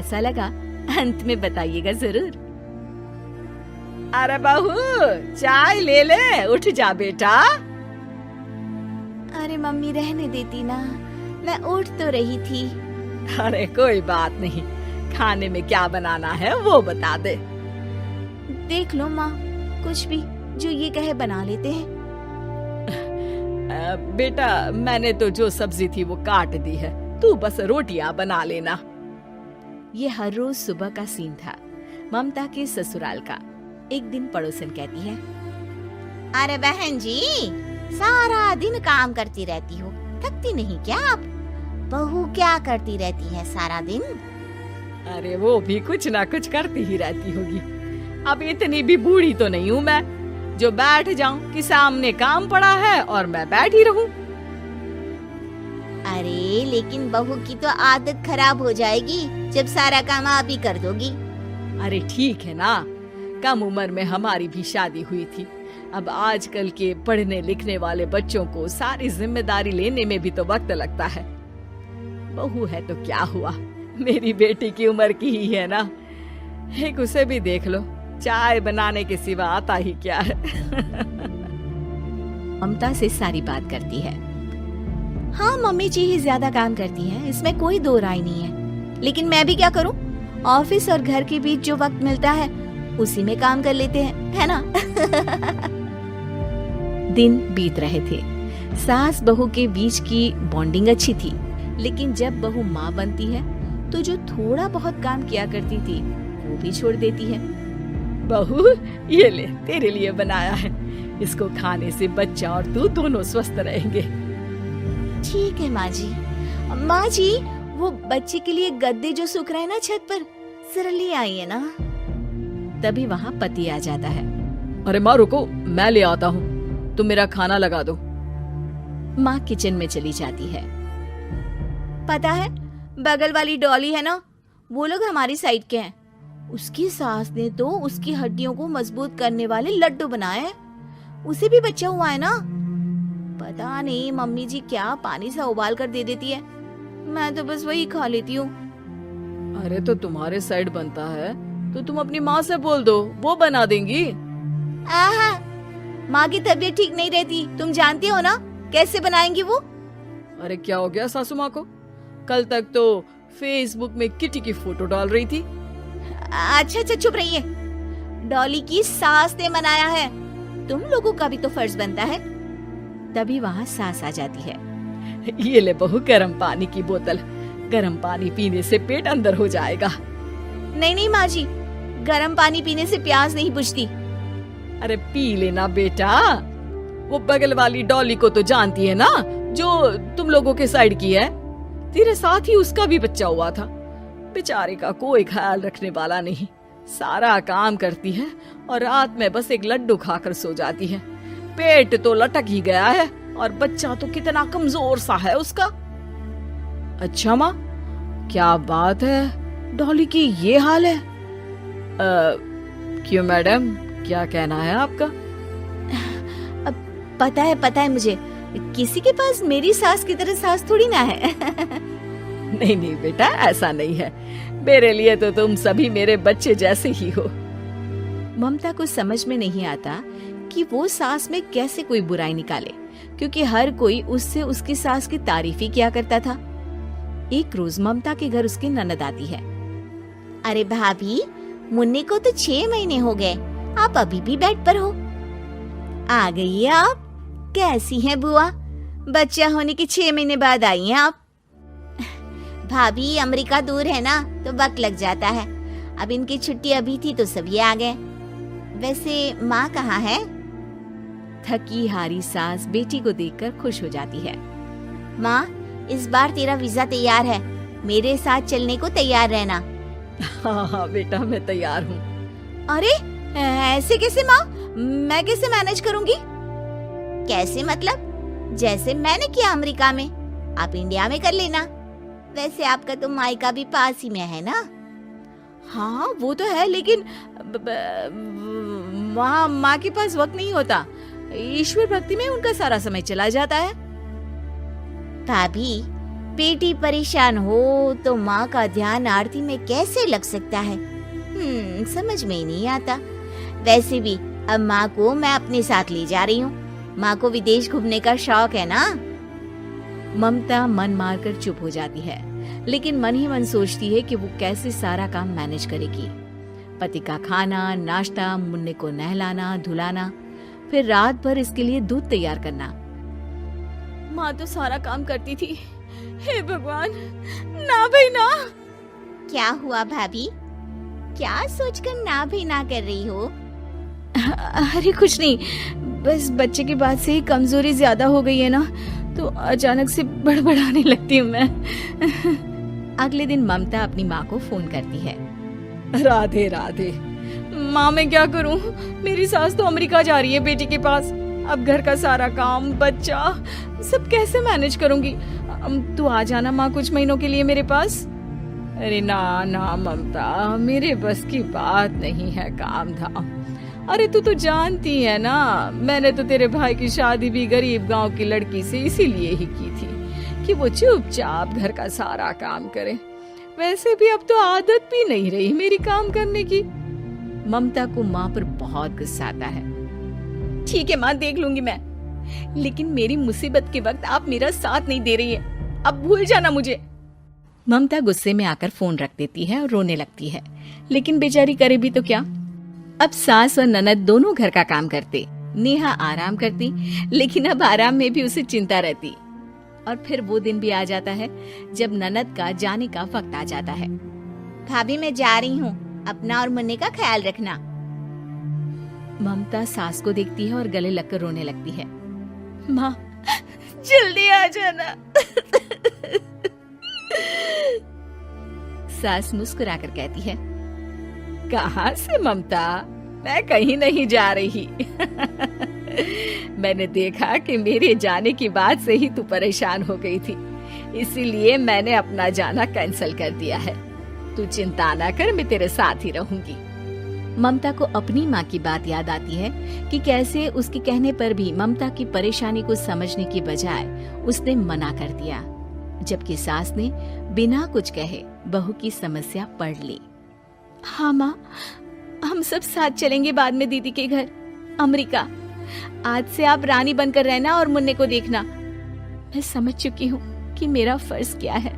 कैसा लगा अंत में बताइएगा जरूर। अरे बहू चाय ले ले, उठ जा बेटा। अरे मम्मी रहने देती ना, मैं उठ तो रही थी। अरे कोई बात नहीं, खाने में क्या बनाना है वो बता दे। देख लो माँ, कुछ भी जो ये कहे बना लेते हैं। बेटा मैंने तो जो सब्जी थी वो काट दी है, तू बस रोटियां बना लेना। ये हर रोज सुबह का सीन था ममता के ससुराल का। एक दिन पड़ोसन कहती है, अरे बहन जी सारा दिन काम करती रहती हो, थकती नहीं क्या आप? बहू क्या करती रहती है सारा दिन? अरे वो भी कुछ ना कुछ करती ही रहती होगी। अब इतनी भी बूढ़ी तो नहीं हूँ मैं जो बैठ जाऊं कि सामने काम पड़ा है और मैं बैठ ही रहूं। अरे लेकिन बहू की तो आदत खराब हो जाएगी जब सारा काम आप ही कर दोगी। अरे ठीक है ना, कम उम्र में हमारी भी शादी हुई थी। अब आजकल के पढ़ने लिखने वाले बच्चों को सारी जिम्मेदारी लेने में भी तो वक्त लगता है। बहू है तो क्या हुआ, मेरी बेटी की उम्र की ही है ना। एक उसे भी देख लो, चाय बनाने के सिवा आता ही क्या है। ममता से सारी बात करती है। हाँ मम्मी जी ही ज्यादा काम करती हैं, इसमें कोई दो राय नहीं है। लेकिन मैं भी क्या करूं, ऑफिस और घर के बीच जो वक्त मिलता है उसी में काम कर लेते हैं, है ना। दिन बीत रहे थे। सास बहू के बीच की बॉन्डिंग अच्छी थी, लेकिन जब बहू माँ बनती है तो जो थोड़ा बहुत काम किया करती थी वो भी छोड़ देती है। बहू ये ले, तेरे लिए बनाया है, इसको खाने से बच्चा और तू दोनों स्वस्थ रहेंगे। ठीक है माँ जी। माँ जी वो बच्चे के लिए गद्दे जो सूख रहे हैं ना छत पर, जरा ले आइए ना। तभी वहाँ पति आ जाता है। अरे माँ रुको, मैं ले आता हूँ, तुम मेरा खाना लगा दो। माँ किचन में चली जाती है। पता है बगल वाली डॉली है ना, वो लोग हमारी साइड के हैं। उसकी सास ने तो उसकी हड्डियों को मजबूत करने वाले लड्डू बनाए हैं। उसे भी बच्चा हुआ है ना। पता नहीं मम्मी जी क्या पानी सा उबाल कर दे देती है, मैं तो बस वही खा लेती हूँ। अरे तो तुम्हारे साइड बनता है तो तुम अपनी माँ से बोल दो, वो बना देंगी। आहा, माँ की तबीयत ठीक नहीं रहती, तुम जानती हो ना, कैसे बनाएंगी वो? अरे क्या हो गया सासू माँ को? कल तक तो फेसबुक में किटी की फोटो डाल रही थी। अच्छा अच्छा चुप रहिए। डॉली की सास ने मनाया है, तुम लोगों का भी तो फर्ज बनता है। तभी वहाँ सास आ जाती है। ये ले बहू गर्म पानी की बोतल, गर्म पानी पीने से पेट अंदर हो जाएगा। नहीं नहीं माँ जी, गर्म पानी पीने से प्यास नहीं बुझती। अरे पी लेना बेटा। वो बगल वाली डॉली को तो जानती है ना, जो तुम लोगों के साइड की है। तेरे साथ ही उसका भी बच्चा हुआ था। बेचारे का कोई ख्याल रखने वाला नहीं, सारा काम करती है और रात में बस एक लड्डू खाकर सो जाती है। पेट तो लटक ही गया है और बच्चा तो कितना कमजोर सा है उसका। अच्छा माँ, क्या बात है, डॉली की ये हाल है? क्यों मैडम, क्या कहना है आपका? पता है मुझे, किसी के पास मेरी सास की तरह सास थोड़ी ना है। नहीं नहीं बेटा, ऐसा नहीं है। मेरे लिए तो तुम सभी मेरे बच्चे जैसे ही हो। ममता को समझ में नहीं आता कि वो सास में कैसे कोई बुराई निकाले, क्योंकि हर कोई उससे उसकी सास की तारीफ ही किया करता था। एक रोज ममता के घर उसकी ननद आती है। अरे भाभी, मुन्नी को तो 6 महीने हो गए, आप अभी भी बेड पर हो। आ गई है आप? कैसी हैं बुआ? बच्चा होने के 6 महीने बाद आई हैं आप। भाभी अमेरिका दूर है ना, तो वक्त लग जाता है। अब इनकी छुट्टी अभी थी तो सभी आ गए। वैसे माँ कहाँ है? थकी हारी सास बेटी को देखकर खुश हो जाती है। माँ, इस बार तेरा वीजा तैयार है, मेरे साथ चलने को तैयार रहना। हाँ बेटा, मैं तैयार हूँ। अरे ऐसे कैसे माँ, मैं कैसे मैनेज करूँगी? कैसे मतलब? जैसे मैंने किया अमेरिका में, आप इंडिया में कर लेना। वैसे आपका तो मायका भी पास ही में है ना। हाँ वो तो है, लेकिन वहाँ माँ के पास वक्त नहीं होता। ईश्वर भक्ति में उनका सारा समय चला जाता है। भाभी, बेटी परेशान हो तो माँ का ध्यान आरती में कैसे लग सकता है? समझ में ही नहीं आता। वैसे भी अब माँ को मैं अपने साथ ले जा रही हूँ। माँ को विदेश घूमने का शौक है ना। ममता मन मारकर चुप हो जाती है, लेकिन मन ही मन सोचती है कि वो कैसे सारा काम मैनेज करेगी। पति का खाना, नाश्ता, मुन्ने को नहलाना, धुलाना, फिर रात भर इसके लिए दूध तैयार करना। माँ तो सारा काम करती थी। हे भगवान, ना भाई ना। क्या हुआ भाभी? क्या सोचकर ना भी ना कर रही हो? अरे कुछ नहीं, बस बच्चे के बाद से ही कमजोरी ज्यादा हो गई है ना, तो अचानक से बड़बड़ाने लगती हूँ मैं। अगले दिन ममता अपनी माँ को फोन करती है। राधे राधे। माँ मैं क्या करूँ, मेरी सास तो अमेरिका जा रही है बेटी के पास। अब घर का सारा काम, बच्चा, सब कैसे मैनेज करूंगी। तू आ जाना माँ कुछ महीनों के लिए मेरे पास। अरे ना ना ममता, मेरे बस की बात नहीं है काम धाम। अरे तू तो जानती है ना, मैंने तो तेरे भाई की शादी भी गरीब गांव की लड़की से इसीलिए ही की थी कि वो चुपचाप घर का सारा काम करे। वैसे भी अब तो आदत भी नहीं रही मेरी काम करने की। ममता को माँ पर बहुत गुस्सा आता है। ठीक है माँ, देख लूंगी मैं, लेकिन मेरी मुसीबत के वक्त आप मेरा साथ नहीं दे रही है। अब भूल जाना मुझे। ममता गुस्से में आकर फोन रख देती है और रोने लगती है, लेकिन बेचारी करे भी तो क्या। अब सास और ननद दोनों घर का काम करते। नेहा आराम करती, लेकिन अब आराम में भी उसे चिंता रहती। और फिर वो दिन भी आ जाता है जब ननद का जाने का वक्त आ जाता है। भाभी मैं जा रही हूँ, अपना और मुन्ने का ख्याल रखना। ममता सास को देखती है और गले लगकर रोने लगती है। माँ जल्दी आ जाना। सास मुस्कुराकर कहती है, कहाँ से ममता, मैं कहीं नहीं जा रही। मैंने देखा कि मेरे जाने की बात से ही तू परेशान हो गई थी, इसीलिए मैंने अपना जाना कैंसिल कर दिया है। तू चिंता ना कर, मैं तेरे साथ ही रहूंगी। ममता को अपनी माँ की बात याद आती है कि कैसे उसके कहने पर भी ममता की परेशानी को समझने की बजाय उसने मना कर दिया, जबकि सास ने बिना कुछ कहे बहू की समस्या पढ़ ली। हाँ माँ, हम सब साथ चलेंगे बाद में दीदी के घर अमेरिका। आज से आप रानी बनकर रहना और मुन्ने को देखना। मैं समझ चुकी हूँ कि मेरा फर्ज क्या है।